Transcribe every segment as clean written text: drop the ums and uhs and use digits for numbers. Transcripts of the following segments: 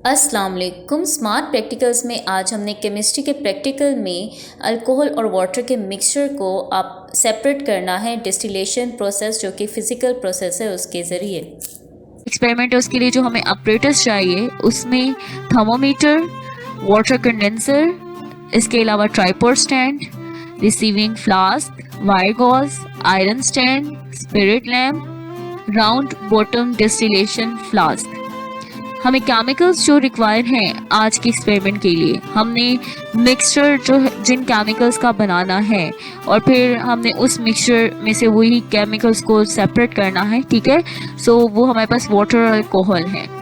अस्सलाम वालेकुम। Smart practicals में आज हमने केमिस्ट्री के प्रैक्टिकल में अल्कोहल और वाटर के मिक्सचर को आप सेपरेट करना है डिस्टिलेशन प्रोसेस, जो कि फ़िज़िकल प्रोसेस है, उसके ज़रिए। एक्सपेरिमेंट है, उसके लिए जो हमें अपरेटस चाहिए उसमें थर्मोमीटर, वाटर कंडेंसर, इसके अलावा tripod stand, receiving flask, wire gauze, iron stand, spirit lamp, round bottom distillation flask. हमें केमिकल्स जो रिक्वायर हैं आज के एक्सपेरिमेंट के लिए, हमने मिक्सचर जो जिन केमिकल्स का बनाना है और फिर हमने उस मिक्सचर में से वही केमिकल्स को सेपरेट करना है। ठीक है, सो वो हमारे पास वाटर और अल्कोहल है।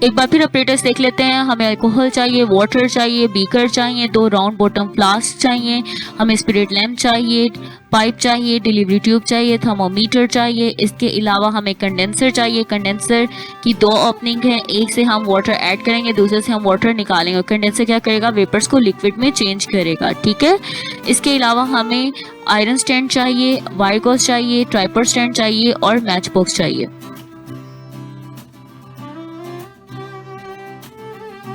एक बार फिर ऑपरेटर्स देख लेते हैं। हमें अल्कोहल चाहिए, वाटर चाहिए, बीकर चाहिए, 2 राउंड बॉटम फ्लास्क चाहिए, हमें स्पिरिट लैम्प चाहिए, पाइप चाहिए, डिलीवरी ट्यूब चाहिए, थर्मोमीटर चाहिए। इसके अलावा हमें कंडेंसर चाहिए। कंडेंसर की 2 ओपनिंग है, एक से हम वाटर ऐड करेंगे, दूसरे से हम वाटर निकालेंगे। कंडेंसर क्या करेगा? वेपर्स को लिक्विड में चेंज करेगा। ठीक है, इसके अलावा हमें आयरन स्टैंड चाहिए, वायर गॉज चाहिए, ट्राइपॉड स्टैंड चाहिए और मैच बॉक्स चाहिए।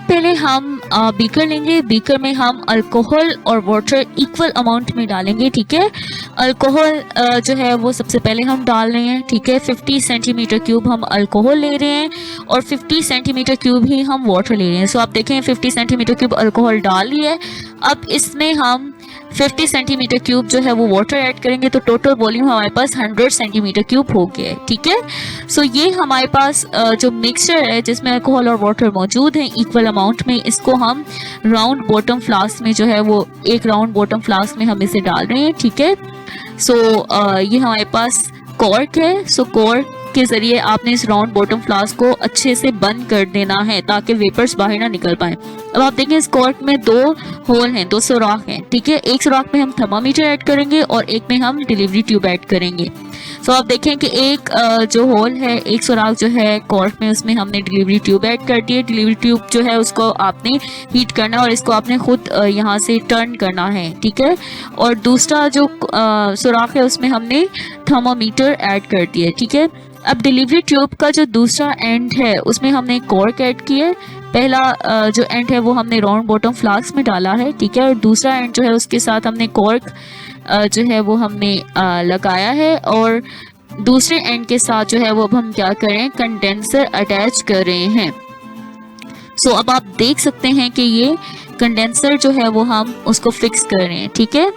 पहले हम बीकर लेंगे। बीकर में हम अल्कोहल और वाटर इक्वल अमाउंट में डालेंगे। ठीक है, अल्कोहल जो है वो सबसे पहले हम डाल रहे हैं। ठीक है, 50 सेंटीमीटर क्यूब हम अल्कोहल ले रहे हैं और 50 सेंटीमीटर क्यूब ही हम वाटर ले रहे हैं। सो आप देखें 50 सेंटीमीटर क्यूब अल्कोहल डाल लिया है। अब इसमें हम 50 सेंटीमीटर क्यूब जो है वो वाटर ऐड करेंगे, तो टोटल वॉल्यूम हमारे पास 100 सेंटीमीटर क्यूब हो गया है। ठीक है, सो ये हमारे पास जो मिक्सचर है जिसमें अल्कोहल और वाटर मौजूद है इक्वल अमाउंट में, इसको हम राउंड बॉटम फ्लास्क में जो है वो एक राउंड बॉटम फ्लास्क में हम इसे डाल रहे हैं। ठीक है, सो ये हमारे पास कॉर्क है। सो कॉर्क के जरिए आपने इस राउंड बॉटम फ्लास्क को अच्छे से बंद कर देना है ताकि वेपर्स बाहर ना निकल पाए। अब आप देखें इस कॉर्क में 2 होल हैं, 2 सुराख हैं। ठीक है, एक सुराख में हम थर्मामीटर ऐड करेंगे और एक में हम डिलीवरी ट्यूब ऐड करेंगे। सो आप देखें कि एक जो होल है, एक सुराख जो है कॉर्क में, उसमें हमने डिलीवरी ट्यूब ऐड कर दी है। डिलीवरी ट्यूब जो है उसको आपने हीट करना है और इसको आपने खुद यहाँ से टर्न करना है। ठीक है, और दूसरा जो सुराख है उसमें हमने थर्मामीटर ऐड कर दिया है। ठीक है, अब डिलीवरी ट्यूब का जो दूसरा एंड है उसमें हमने कॉर्क ऐड किया है। पहला जो एंड है वो हमने राउंड बॉटम फ्लास्क में डाला है। ठीक है, और दूसरा एंड जो है उसके साथ हमने कॉर्क जो है वो हमने लगाया है और दूसरे एंड के साथ जो है वो अब हम क्या करें, कंडेंसर अटैच कर रहे हैं। सो अब आप देख सकते हैं कि ये कंडेंसर जो है वो हम उसको फिक्स कर रहे हैं। ठीक है,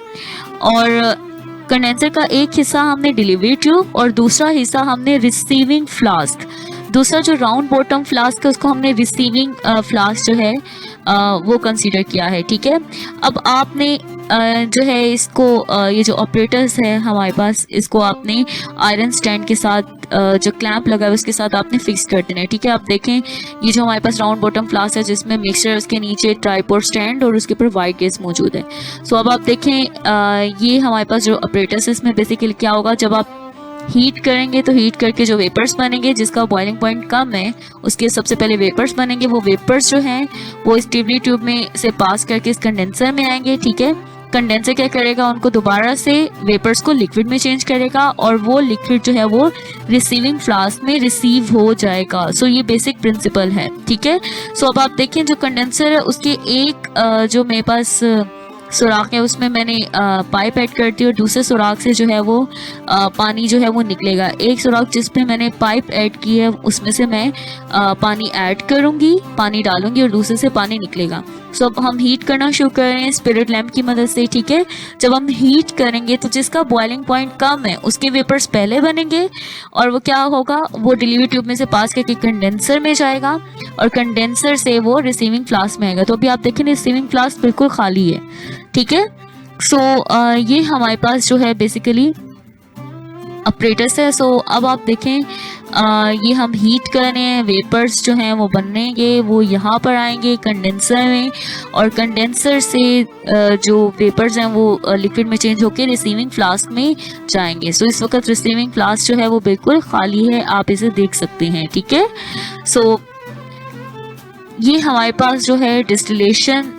और कंडेंसर का एक हिस्सा हमने डिलीवरी ट्यूब और दूसरा हिस्सा हमने रिसीविंग फ्लास्क, दूसरा जो राउंड बॉटम फ्लास्क है उसको हमने रिसीविंग फ्लास्क जो है वो कंसीडर किया है। ठीक है, अब आपने जो है इसको ये जो ऑपरेटर्स है हमारे पास, इसको आपने आयरन स्टैंड के साथ जो क्लैंप लगा है उसके साथ आपने फिक्स कर देना है। ठीक है, आप देखें ये जो हमारे पास राउंड बॉटम फ्लास्क है जिसमें मिक्सचर, उसके नीचे ट्राइपॉड स्टैंड और उसके ऊपर वाइट गैस मौजूद है। सो अब आप देखें ये हमारे पास जो ऑपरेटर्स है इसमें बेसिकली क्या होगा, जब आप हीट करेंगे तो हीट करके जो वेपर्स बनेंगे जिसका बॉइलिंग पॉइंट कम है उसके सबसे पहले वेपर्स बनेंगे। वो वेपर्स जो हैं वो इस डिलीवरी ट्यूब में से पास करके इस कंडेंसर में आएंगे। ठीक है, कंडेंसर क्या करेगा, उनको दोबारा से वेपर्स को लिक्विड में चेंज करेगा और वो लिक्विड जो है वो रिसीविंग फ्लास्क में रिसीव हो जाएगा। सो ये बेसिक प्रिंसिपल है। ठीक है, सो अब आप देखें जो कंडेंसर है उसके एक जो मेरे पास सुराख है उसमें मैंने पाइप ऐड कर दी और दूसरे सुराख से जो है वो पानी जो है वो निकलेगा। एक सुराख जिस पे मैंने पाइप ऐड की है उसमें से मैं पानी ऐड करूँगी, पानी डालूंगी और दूसरे से पानी निकलेगा। सो अब हम हीट करना शुरू कर रहे हैं स्पिरिट लैम्प की मदद से। ठीक है, जब हम हीट करेंगे तो जिसका बॉइलिंग पॉइंट कम है उसके वेपर्स पहले बनेंगे और वो क्या होगा, वो डिलीवरी ट्यूब में से पास करके कंडेंसर में जाएगा और कंडेंसर से वो रिसीविंग फ्लास्क में आएगा। तो अभी आप देखें रिसीविंग फ्लास्क बिल्कुल खाली है। ठीक है, सो ये हमारे पास जो है बेसिकली ऑपरेटर्स है। सो अब आप देखें ये हम हीट कर रहे हैं, वेपर्स जो हैं वो बनेंगे, वो यहाँ पर आएंगे कंडेंसर में और कंडेंसर से जो वेपर्स हैं वो लिक्विड में चेंज होकर रिसीविंग फ्लास्क में जाएंगे। सो इस वक्त रिसीविंग फ्लास्क जो है वो बिल्कुल खाली है, आप इसे देख सकते हैं। ठीक है, सो ये हमारे पास जो है डिस्टिलेशन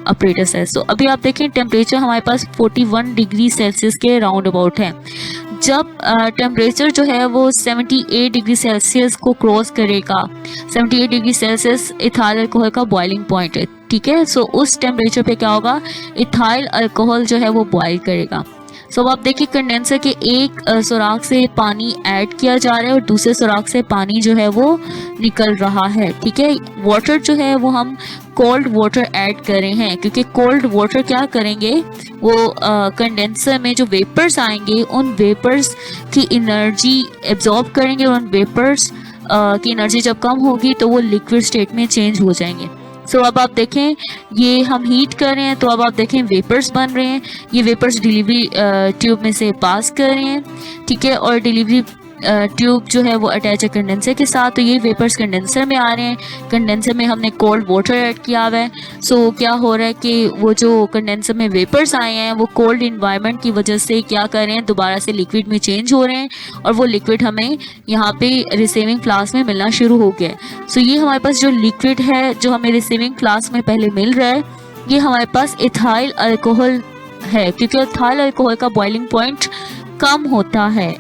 ऑपरेटर्स है। सो अभी आप देखें टेम्परेचर हमारे पास 41 डिग्री सेल्सियस के राउंड अबाउट है। जब टेम्परेचर जो है वो 78 डिग्री सेल्सियस को क्रॉस करेगा, 78 डिग्री सेल्सियस इथाइल अल्कोहल का बॉइलिंग पॉइंट है, ठीक है। सो उस टेम्परेचर पे क्या होगा, इथाइल अल्कोहल जो है वो बॉयल करेगा। सो अब आप देखिए कंडेंसर के एक सुराख से पानी ऐड किया जा रहा है और दूसरे सुराख से पानी जो है वो निकल रहा है, ठीक है। वाटर जो है वो हम कोल्ड वाटर ऐड कर रहे हैं, क्योंकि कोल्ड वाटर क्या करेंगे, वो कंडेंसर में जो वेपर्स आएंगे उन वेपर्स की एनर्जी एब्जॉर्ब करेंगे और उन वेपर्स की एनर्जी जब कम होगी तो वो लिक्विड स्टेट में चेंज हो जाएंगे। सो अब आप देखें ये हम हीट कर रहे हैं तो अब आप देखें वेपर्स बन रहे हैं, ये वेपर्स डिलीवरी ट्यूब में से पास कर रहे हैं, ठीक है। और डिलीवरी ट्यूब जो है वो अटैच है कंडेंसर के साथ, तो ये वेपर्स कंडेंसर में आ रहे हैं। कंडेंसर में हमने कोल्ड वाटर ऐड किया हुआ है। सो क्या हो रहा है कि वो जो कंडेंसर में वेपर्स आए हैं वो कोल्ड इन्वायरमेंट की वजह से क्या कर रहे हैं, दोबारा से लिक्विड में चेंज हो रहे हैं और वो लिक्विड हमें यहाँ पे रिसीविंग फ्लास्क में मिलना शुरू हो गया है। सो ये हमारे पास जो लिक्विड है जो हमें रिसीविंग फ्लास्क में पहले मिल रहा है, ये हमारे पास इथाइल अल्कोहल है, क्योंकि इथाइल अल्कोहल का बॉइलिंग पॉइंट कम होता है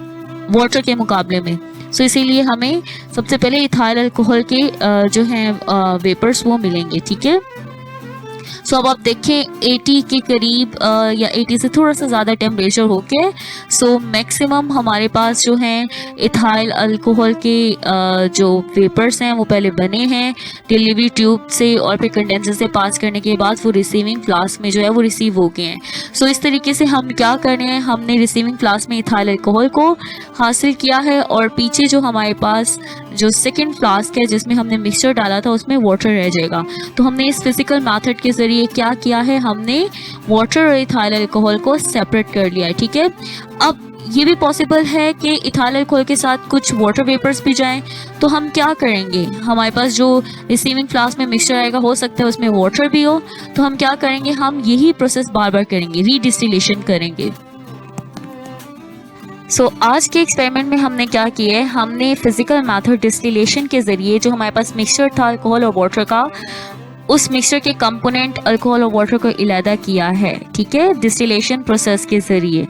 वाटर के मुकाबले में। सो इसीलिए हमें सबसे पहले इथाइल अल्कोहल के जो हैं वेपर्स वो मिलेंगे, ठीक है। सो अब आप देखें 80 के करीब या 80 से थोड़ा सा ज़्यादा टेम्परेचर होके सो मैक्सिमम हमारे पास जो हैं इथाइल अल्कोहल के जो वेपर्स हैं वो पहले बने हैं डिलीवरी ट्यूब से और फिर कंडेंसर से पास करने के बाद वो रिसीविंग फ्लास्क में जो है वो रिसीव हो गए हैं। सो इस तरीके से हम क्या कर रहे हैं, हमने रिसीविंग फ्लास्क में इथाइल अल्कोहल को हासिल किया है और पीछे जो हमारे पास जो सेकेंड फ्लास्क है जिसमें हमने मिक्सचर डाला था उसमें वाटर रह जाएगा। तो हमने इस फिजिकल मेथड के ज़रिए क्या किया है, हमने वाटर और इथाइल अल्कोहल को सेपरेट कर लिया है, ठीक है। अब ये भी पॉसिबल है कि इथाइल अल्कोहल के साथ कुछ वाटर वेपर्स भी जाएं, तो हम क्या करेंगे, हमारे पास जो रिसीविंग फ्लास्क में मिक्सचर आएगा हो सकता है उसमें वाटर भी हो, तो हम क्या करेंगे, हम यही प्रोसेस बार बार करेंगे, रीडिस्टिलेशन करेंगे। सो आज के एक्सपेरिमेंट में हमने क्या किया है, हमने फिजिकल मेथड डिस्टिलेशन के ज़रिए जो हमारे पास मिक्सचर था अल्कोहल और वाटर का, उस मिक्सचर के कंपोनेंट अल्कोहल और वाटर को अलहदा किया है, ठीक है, डिस्टिलेशन प्रोसेस के ज़रिए।